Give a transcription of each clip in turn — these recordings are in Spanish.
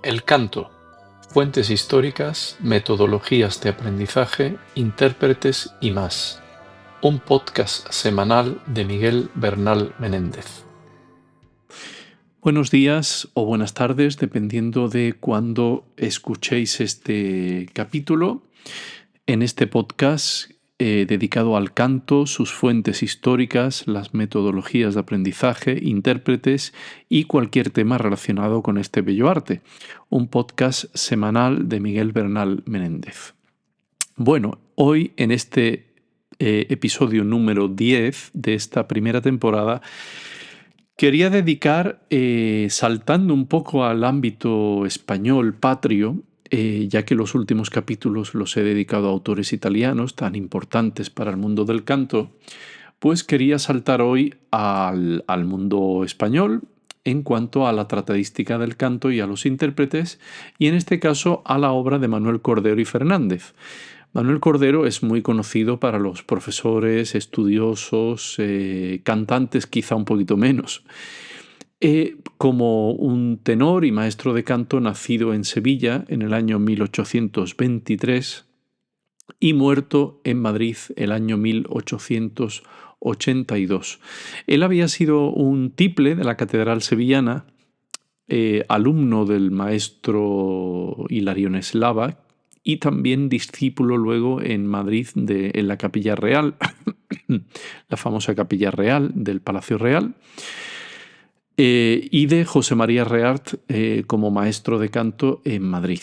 El canto: fuentes históricas, metodologías de aprendizaje, intérpretes y más. Un podcast semanal de Miguel Bernal Menéndez. Buenos días o buenas tardes, dependiendo de cuándo escuchéis este capítulo. En este podcast dedicado al canto, sus fuentes históricas, las metodologías de aprendizaje, intérpretes y cualquier tema relacionado con este bello arte. Un podcast semanal de Miguel Bernal Menéndez. Bueno, hoy en este episodio número 10 de esta primera temporada, quería dedicar, saltando un poco al ámbito español patrio, ya que los últimos capítulos los he dedicado a autores italianos tan importantes para el mundo del canto, pues quería saltar hoy al mundo español en cuanto a la tratadística del canto y a los intérpretes, y en este caso a la obra de Manuel Cordero y Fernández. Manuel Cordero es muy conocido para los profesores, estudiosos, cantantes quizá un poquito menos. Como un tenor y maestro de canto nacido en Sevilla en el año 1823 y muerto en Madrid el año 1882. Él había sido un tiple de la Catedral Sevillana, alumno del maestro Hilarión Eslava y también discípulo luego en Madrid en la Capilla Real, la famosa Capilla Real del Palacio Real, y de José María Reart como maestro de canto en Madrid.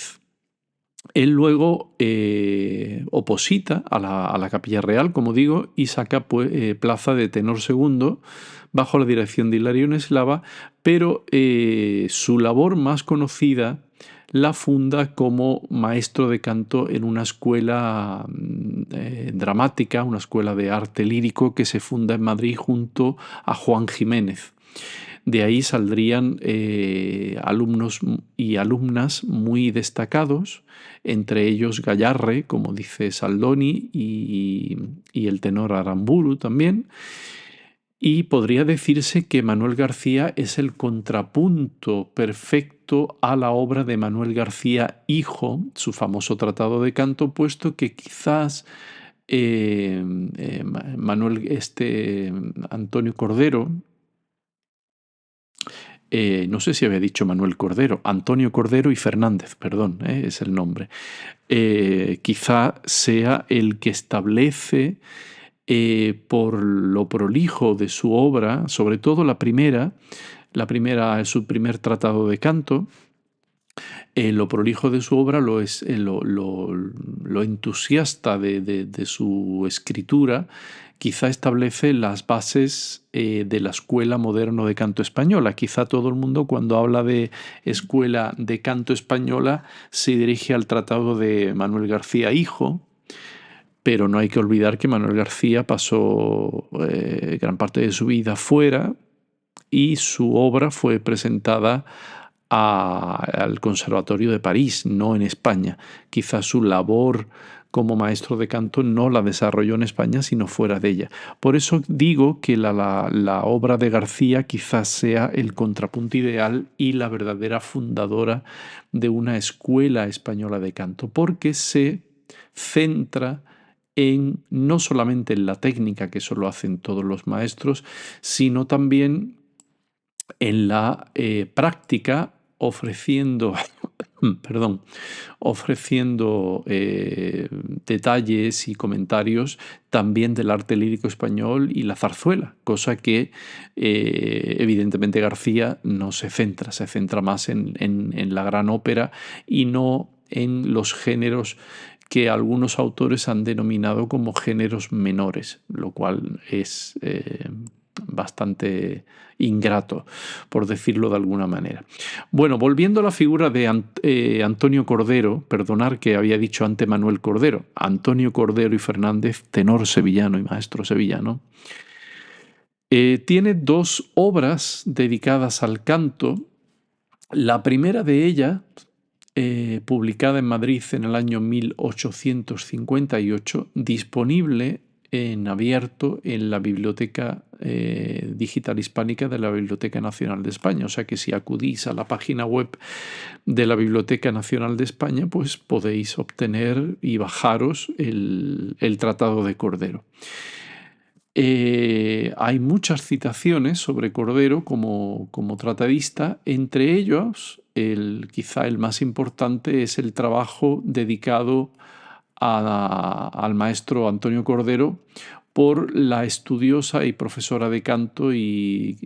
Él luego oposita a la Capilla Real, como digo, y saca plaza de tenor segundo bajo la dirección de Hilarión Eslava, pero su labor más conocida la funda como maestro de canto en una escuela dramática, una escuela de arte lírico que se funda en Madrid junto a Juan Jiménez. De ahí saldrían alumnos y alumnas muy destacados, entre ellos Gayarre, como dice Saldoni, y el tenor Aramburu también. Y podría decirse que Manuel García es el contrapunto perfecto a la obra de Manuel García Hijo, su famoso tratado de canto, puesto que quizás Antonio Cordero, no sé si había dicho Manuel Cordero, Antonio Cordero y Fernández, perdón, es el nombre. Quizá sea el que establece, por lo prolijo de su obra, sobre todo la primera, su primer tratado de canto, lo prolijo de su obra, lo entusiasta de su escritura, quizá establece las bases de la escuela moderna de canto española. Quizá todo el mundo, cuando habla de escuela de canto española, se dirige al tratado de Manuel García Hijo, pero no hay que olvidar que Manuel García pasó gran parte de su vida fuera y su obra fue presentada al Conservatorio de París, no en España. Quizás su labor como maestro de canto no la desarrolló en España, sino fuera de ella. Por eso digo que la obra de García quizás sea el contrapunto ideal y la verdadera fundadora de una escuela española de canto, porque se centra no solamente en la técnica, que eso lo hacen todos los maestros, sino también en la práctica, ofreciendo detalles y comentarios también del arte lírico español y la zarzuela, cosa que evidentemente García no se centra más en la gran ópera y no en los géneros que algunos autores han denominado como géneros menores, lo cual es bastante ingrato, por decirlo de alguna manera. Bueno, volviendo a la figura de Antonio Cordero, perdonar que había dicho ante Manuel Cordero, Antonio Cordero y Fernández, tenor sevillano y maestro sevillano, tiene dos obras dedicadas al canto. La primera de ellas, publicada en Madrid en el año 1858, disponible en abierto en la Biblioteca Digital Hispánica de la Biblioteca Nacional de España. O sea que si acudís a la página web de la Biblioteca Nacional de España, pues podéis obtener y bajaros el Tratado de Cordero. Hay muchas citaciones sobre Cordero como tratadista, entre ellos quizá el más importante es el trabajo dedicado al maestro Antonio Cordero por la estudiosa y profesora de canto y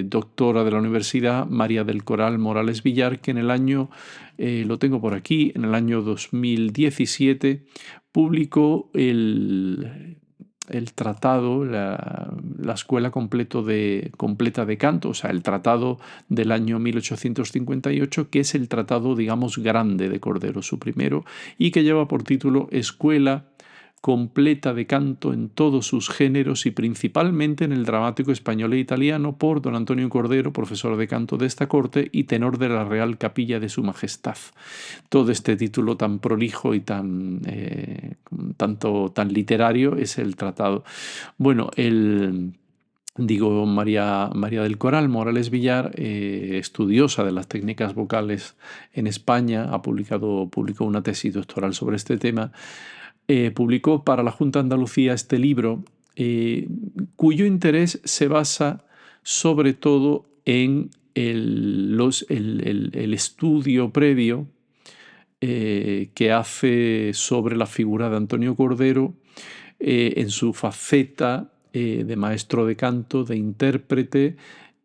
doctora de la universidad María del Coral Morales Villar, que en el año, lo tengo por aquí, en el año 2017 publicó el tratado, la escuela completa de canto, o sea, el tratado del año 1858, que es el tratado, digamos, grande de Cordero, su primero, y que lleva por título Escuela completa de canto en todos sus géneros y principalmente en el dramático español e italiano, por don Antonio Cordero, profesor de canto de esta corte y tenor de la Real Capilla de Su Majestad. Todo este título tan prolijo y tan literario es el tratado. Bueno, María del Coral Morales Villar, estudiosa de las técnicas vocales en España, publicó una tesis doctoral sobre este tema. Publicó para la Junta de Andalucía este libro, cuyo interés se basa sobre todo en el estudio previo que hace sobre la figura de Antonio Cordero en su faceta de maestro de canto, de intérprete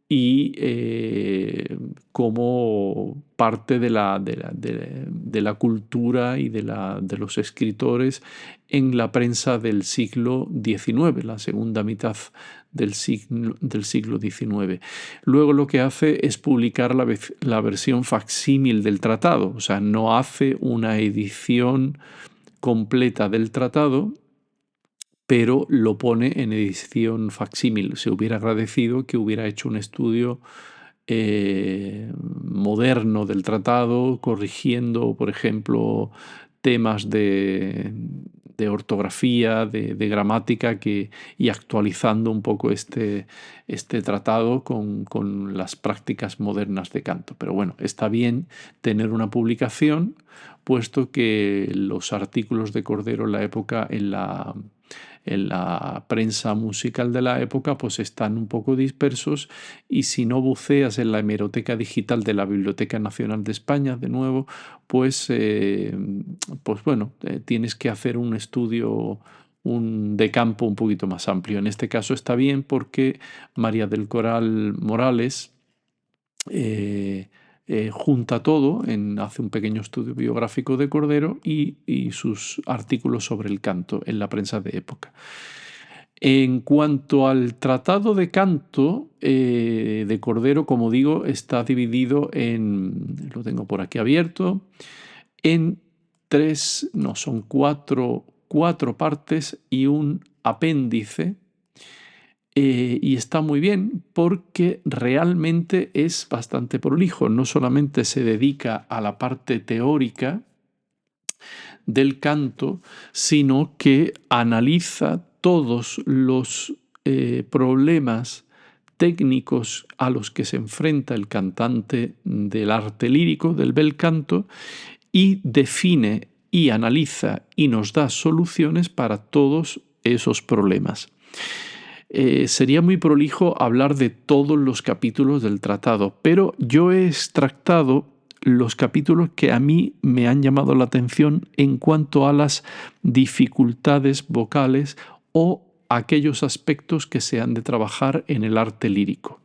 y como parte de la cultura y de los escritores en la prensa del siglo XIX, la segunda mitad del siglo XIX. Luego lo que hace es publicar la versión facsímil del tratado, o sea, no hace una edición completa del tratado, pero lo pone en edición facsímil. Se hubiera agradecido que hubiera hecho un estudio moderno del tratado, corrigiendo, por ejemplo, temas de ortografía, de gramática, y actualizando un poco este tratado con las prácticas modernas de canto. Pero bueno, está bien tener una publicación, puesto que los artículos de Cordero en la época, en la prensa musical de la época, pues están un poco dispersos, y si no buceas en la hemeroteca digital de la Biblioteca Nacional de España, de nuevo, pues bueno, tienes que hacer un estudio de campo un poquito más amplio. En este caso está bien porque María del Coral Morales junta todo, hace un pequeño estudio biográfico de Cordero y sus artículos sobre el canto en la prensa de época. En cuanto al tratado de canto de Cordero, como digo, está dividido lo tengo por aquí abierto, en son cuatro partes y un apéndice. Y está muy bien porque realmente es bastante prolijo. No solamente se dedica a la parte teórica del canto, sino que analiza todos los problemas técnicos a los que se enfrenta el cantante del arte lírico, del bel canto, y define y analiza y nos da soluciones para todos esos problemas. Sería muy prolijo hablar de todos los capítulos del tratado, pero yo he extractado los capítulos que a mí me han llamado la atención en cuanto a las dificultades vocales o aquellos aspectos que se han de trabajar en el arte lírico.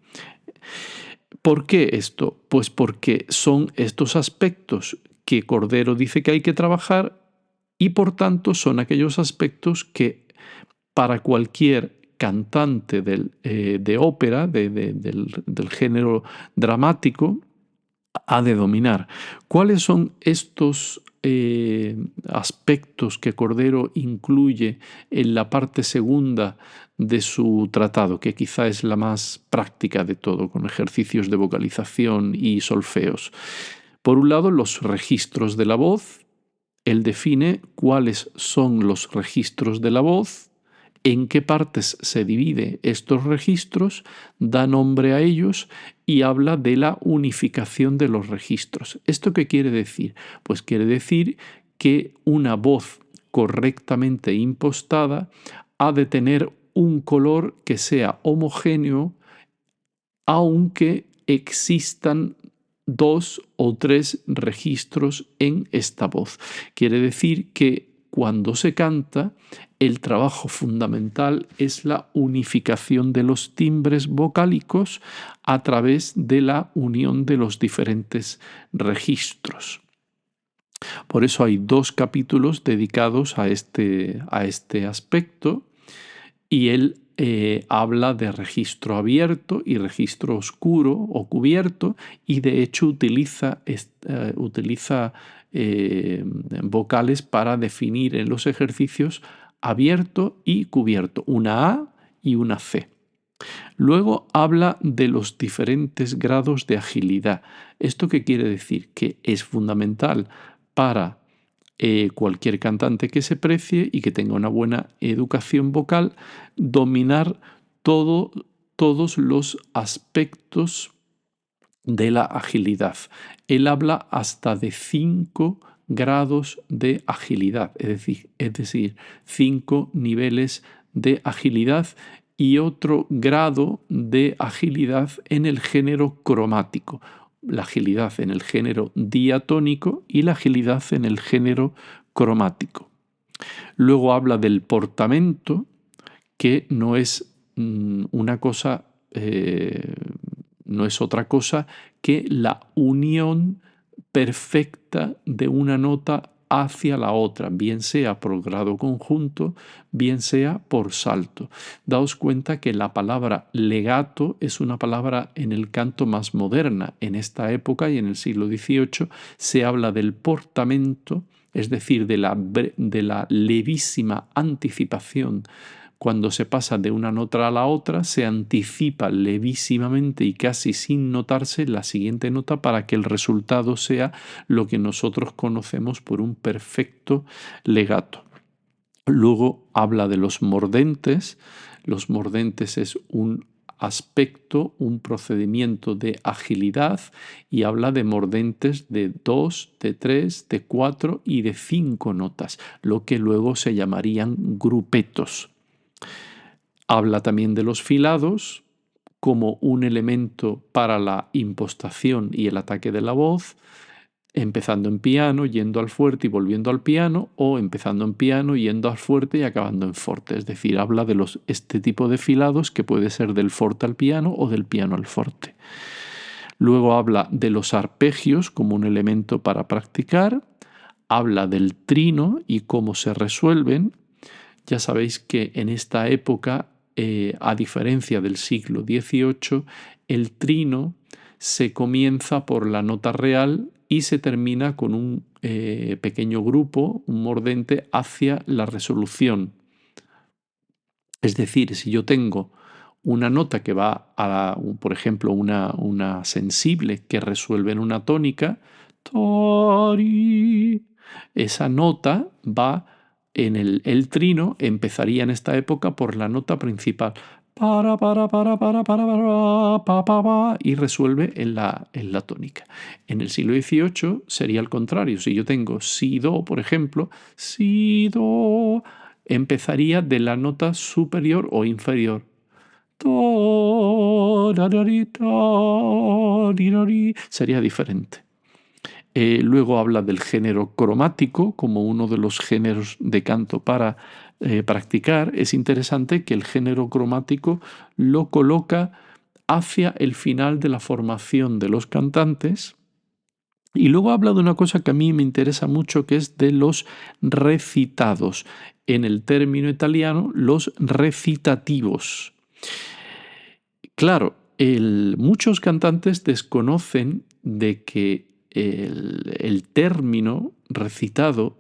¿Por qué esto? Pues porque son estos aspectos que Cordero dice que hay que trabajar, y por tanto son aquellos aspectos que para cualquier cantante de ópera, del género dramático, ha de dominar. ¿Cuáles son estos aspectos que Cordero incluye en la parte segunda de su tratado, que quizá es la más práctica de todo, con ejercicios de vocalización y solfeos? Por un lado, los registros de la voz. Él define cuáles son los registros de la voz, en qué partes se divide estos registros, da nombre a ellos y habla de la unificación de los registros. ¿Esto qué quiere decir? Pues quiere decir que una voz correctamente impostada ha de tener un color que sea homogéneo, aunque existan 2 o 3 registros en esta voz. Quiere decir que cuando se canta, el trabajo fundamental es la unificación de los timbres vocálicos a través de la unión de los diferentes registros. Por eso hay 2 capítulos dedicados a este aspecto, y él habla de registro abierto y registro oscuro o cubierto, y de hecho utiliza vocales para definir en los ejercicios abierto y cubierto, una A y una C. Luego habla de los diferentes grados de agilidad. ¿Esto qué quiere decir? Que es fundamental para cualquier cantante que se precie y que tenga una buena educación vocal, dominar todos los aspectos de la agilidad. Él habla hasta de 5 grados de agilidad, es decir, 5 niveles de agilidad y otro grado de agilidad en el género cromático. La agilidad en el género diatónico y la agilidad en el género cromático. Luego habla del portamento, que no es una cosa, no es otra cosa que la unión perfecta de una nota hacia la otra, bien sea por grado conjunto, bien sea por salto. Daos cuenta que la palabra legato es una palabra en el canto más moderna. En esta época y en el siglo XVIII se habla del portamento, es decir, de la levísima anticipación. Cuando se pasa de una nota a la otra, se anticipa levísimamente y casi sin notarse la siguiente nota para que el resultado sea lo que nosotros conocemos por un perfecto legato. Luego habla de los mordentes. Los mordentes es un aspecto, un procedimiento de agilidad, y habla de mordentes de 2, de 3, de 4 y de 5 notas, lo que luego se llamarían grupetos. Habla también de los filados como un elemento para la impostación y el ataque de la voz, empezando en piano, yendo al fuerte y volviendo al piano, o empezando en piano, yendo al fuerte y acabando en forte. Es decir, habla de este tipo de filados que puede ser del forte al piano o del piano al forte. Luego habla de los arpegios como un elemento para practicar, habla del trino y cómo se resuelven. Ya sabéis que en esta época, a diferencia del siglo XVIII, el trino se comienza por la nota real y se termina con un pequeño grupo, un mordente, hacia la resolución. Es decir, si yo tengo una nota que va por ejemplo, una sensible que resuelve en una tónica, esa nota va en el trino, empezaría en esta época por la nota principal, y resuelve en la tónica. En el siglo XVIII sería al contrario. Si yo tengo si, do, por ejemplo, si, do, empezaría de la nota superior o inferior. Sería diferente. Luego habla del género cromático como uno de los géneros de canto para practicar. Es interesante que el género cromático lo coloca hacia el final de la formación de los cantantes. Y luego habla de una cosa que a mí me interesa mucho, que es de los recitados. En el término italiano, los recitativos. Claro, muchos cantantes desconocen de que el término recitado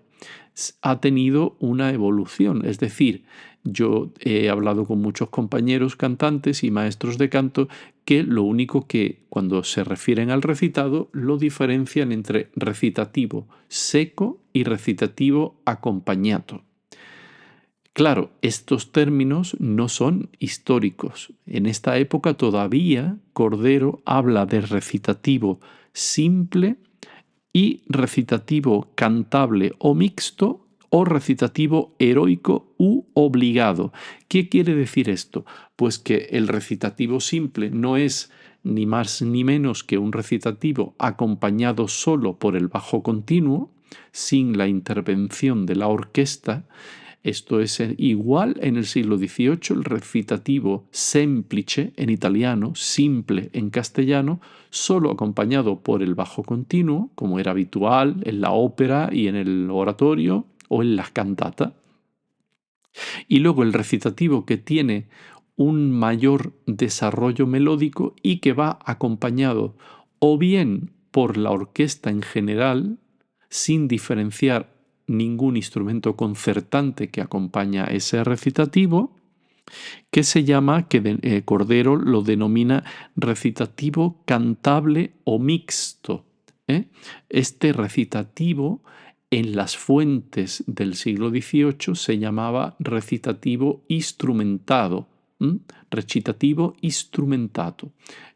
ha tenido una evolución. Es decir, yo he hablado con muchos compañeros cantantes y maestros de canto que lo único que cuando se refieren al recitado lo diferencian entre recitativo seco y recitativo acompañato. Claro, estos términos no son históricos. En esta época todavía Cordero habla de recitativo simple y recitativo cantable o mixto o recitativo heroico u obligado. ¿Qué quiere decir esto? Pues que el recitativo simple no es ni más ni menos que un recitativo acompañado solo por el bajo continuo, sin la intervención de la orquesta. Esto es igual en el siglo XVIII, el recitativo semplice en italiano, simple en castellano, solo acompañado por el bajo continuo, como era habitual en la ópera y en el oratorio o en las cantatas. Y luego el recitativo que tiene un mayor desarrollo melódico y que va acompañado o bien por la orquesta en general, sin diferenciar ningún instrumento concertante que acompaña ese recitativo, que se llama, que Cordero lo denomina recitativo cantable o mixto. ¿eh? Este recitativo en las fuentes del siglo XVIII se llamaba recitativo instrumentado, recitativo instrumentato,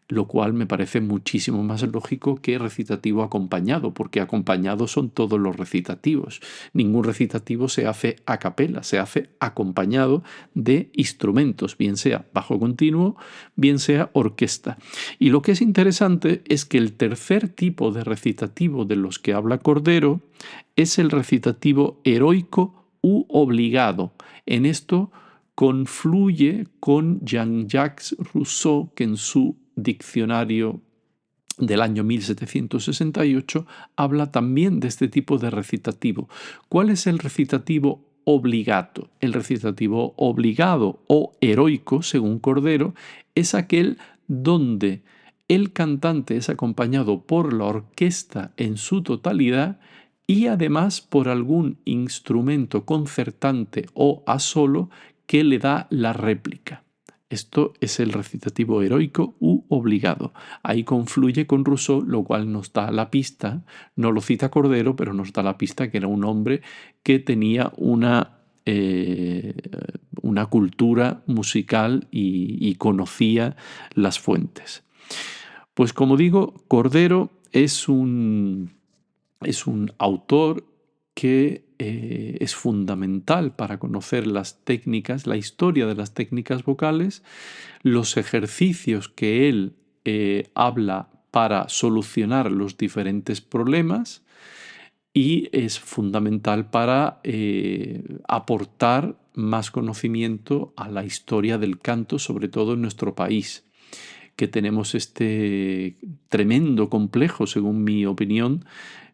lo cual me parece muchísimo más lógico que recitativo acompañado, porque acompañados son todos los recitativos. Ningún recitativo se hace a capela, se hace acompañado de instrumentos, bien sea bajo continuo, bien sea orquesta. Y lo que es interesante es que el tercer tipo de recitativo de los que habla Cordero es el recitativo heroico u obligado. En esto confluye con Jean-Jacques Rousseau, que en su diccionario del año 1768 habla también de este tipo de recitativo. ¿Cuál es el recitativo obligado? El recitativo obligado o heroico, según Cordero, es aquel donde el cantante es acompañado por la orquesta en su totalidad y además por algún instrumento concertante o a solo que le da la réplica. Esto es el recitativo heroico u obligado. Ahí confluye con Rousseau, lo cual nos da la pista, no lo cita Cordero, pero nos da la pista que era un hombre que tenía una cultura musical y conocía las fuentes. Pues como digo, Cordero es un autor que es fundamental para conocer las técnicas, la historia de las técnicas vocales, los ejercicios que él habla para solucionar los diferentes problemas y es fundamental para aportar más conocimiento a la historia del canto, sobre todo en nuestro país, que tenemos este tremendo complejo, según mi opinión,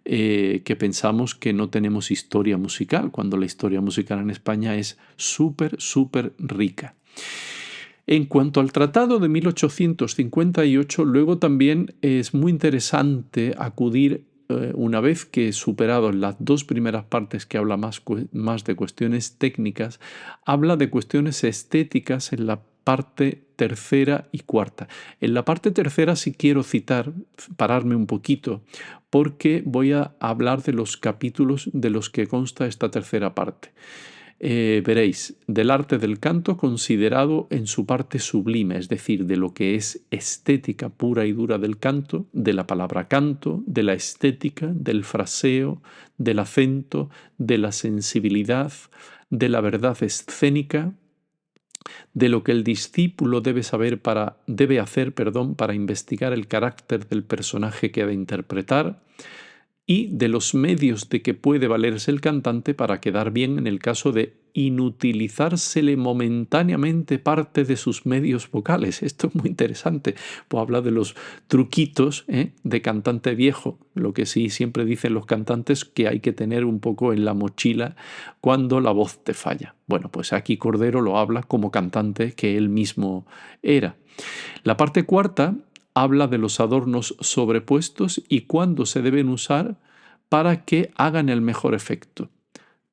que pensamos que no tenemos historia musical, cuando la historia musical en España es súper, súper rica. En cuanto al Tratado de 1858, luego también es muy interesante acudir, una vez que he superado las dos primeras partes que habla más de cuestiones técnicas, habla de cuestiones estéticas en la parte tercera y cuarta. En la parte tercera sí quiero pararme un poquito, porque voy a hablar de los capítulos de los que consta esta tercera parte. Veréis, del arte del canto considerado en su parte sublime, es decir, de lo que es estética pura y dura del canto, de la palabra canto, de la estética, del fraseo, del acento, de la sensibilidad, de la verdad escénica, de lo que el discípulo debe hacer, para investigar el carácter del personaje que ha de interpretar, y de los medios de que puede valerse el cantante para quedar bien en el caso de inutilizársele momentáneamente parte de sus medios vocales. Esto es muy interesante, pues habla de los truquitos de cantante viejo, lo que sí siempre dicen los cantantes que hay que tener un poco en la mochila cuando la voz te falla. Bueno, pues aquí Cordero lo habla como cantante que él mismo era. La parte cuarta habla de los adornos sobrepuestos y cuándo se deben usar para que hagan el mejor efecto,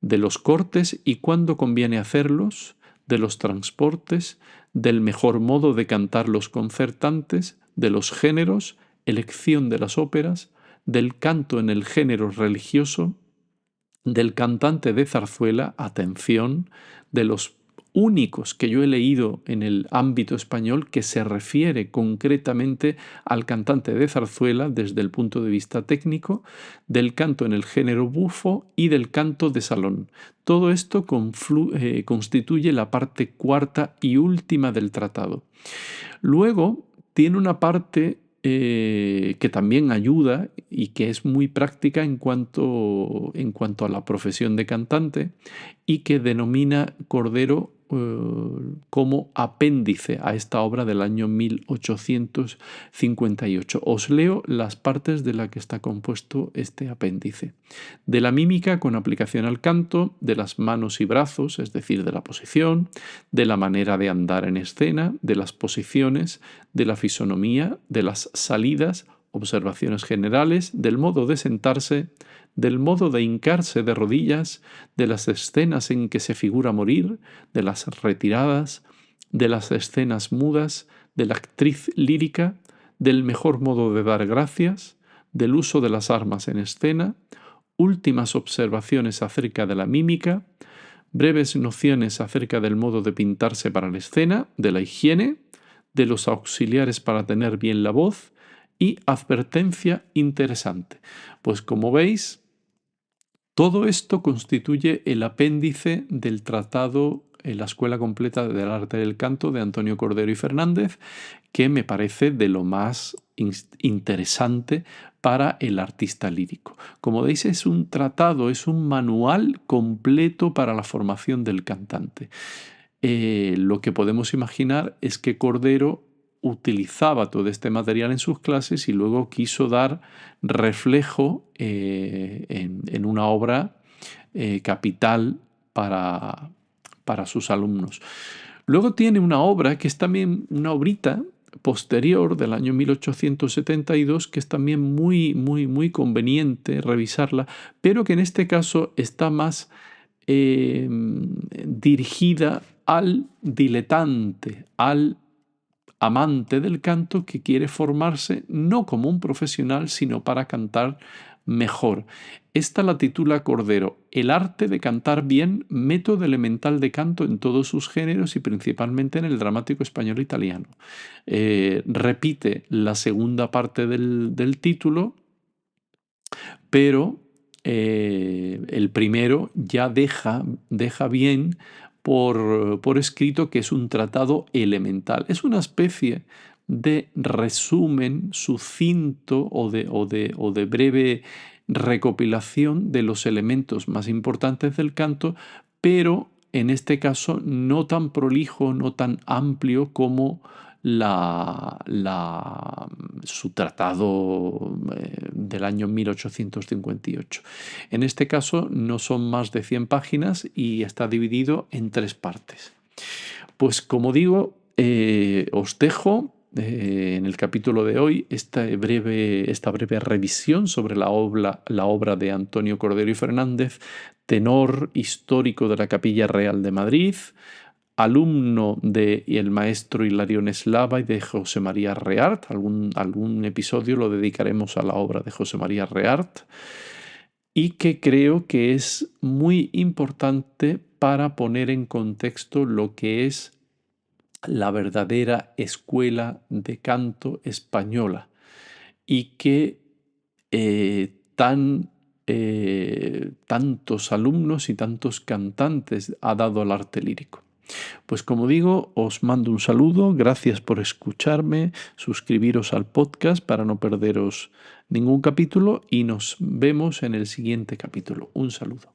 de los cortes y cuándo conviene hacerlos, de los transportes, del mejor modo de cantar los concertantes, de los géneros, elección de las óperas, del canto en el género religioso, del cantante de zarzuela, atención, de los únicos que yo he leído en el ámbito español que se refiere concretamente al cantante de zarzuela desde el punto de vista técnico, del canto en el género bufo y del canto de salón. Todo esto constituye la parte cuarta y última del tratado. Luego tiene una parte que también ayuda y que es muy práctica en cuanto a la profesión de cantante y que denomina Cordero como apéndice a esta obra del año 1858. Os leo las partes de la que está compuesto este apéndice. De la mímica con aplicación al canto, de las manos y brazos, es decir, de la posición, de la manera de andar en escena, de las posiciones, de la fisonomía, de las salidas, observaciones generales, del modo de sentarse, del modo de hincarse de rodillas, de las escenas en que se figura morir, de las retiradas, de las escenas mudas, de la actriz lírica, del mejor modo de dar gracias, del uso de las armas en escena, últimas observaciones acerca de la mímica, breves nociones acerca del modo de pintarse para la escena, de la higiene, de los auxiliares para tener bien la voz y advertencia interesante. Pues como veis, todo esto constituye el apéndice del tratado La Escuela Completa del Arte del Canto de Antonio Cordero y Fernández, que me parece de lo más interesante para el artista lírico. Como veis, es un tratado, es un manual completo para la formación del cantante. Lo que podemos imaginar es que Cordero utilizaba todo este material en sus clases y luego quiso dar reflejo en una obra capital para sus alumnos. Luego tiene una obra que es también una obrita posterior del año 1872 que es también muy conveniente revisarla, pero que en este caso está más dirigida al diletante, al amante del canto que quiere formarse no como un profesional, sino para cantar mejor. Esta la titula Cordero, El arte de cantar bien, método elemental de canto en todos sus géneros y principalmente en el dramático español italiano. Repite la segunda parte del título, pero el primero ya deja bien por escrito que es un tratado elemental. Es una especie de resumen sucinto o de breve recopilación de los elementos más importantes del canto, pero en este caso no tan prolijo, no tan amplio como su tratado del año 1858. En este caso no son más de 100 páginas y está dividido en 3 partes. Pues como digo, os dejo en el capítulo de hoy esta breve revisión sobre la obra de Antonio Cordero y Fernández, tenor histórico de la Capilla Real de Madrid, alumno del maestro Hilario Neslava y de José María Reart. Algún episodio lo dedicaremos a la obra de José María Reart, y que creo que es muy importante para poner en contexto lo que es la verdadera escuela de canto española y que tantos alumnos y tantos cantantes ha dado al arte lírico. Pues como digo, os mando un saludo, gracias por escucharme, suscribiros al podcast para no perderos ningún capítulo y nos vemos en el siguiente capítulo. Un saludo.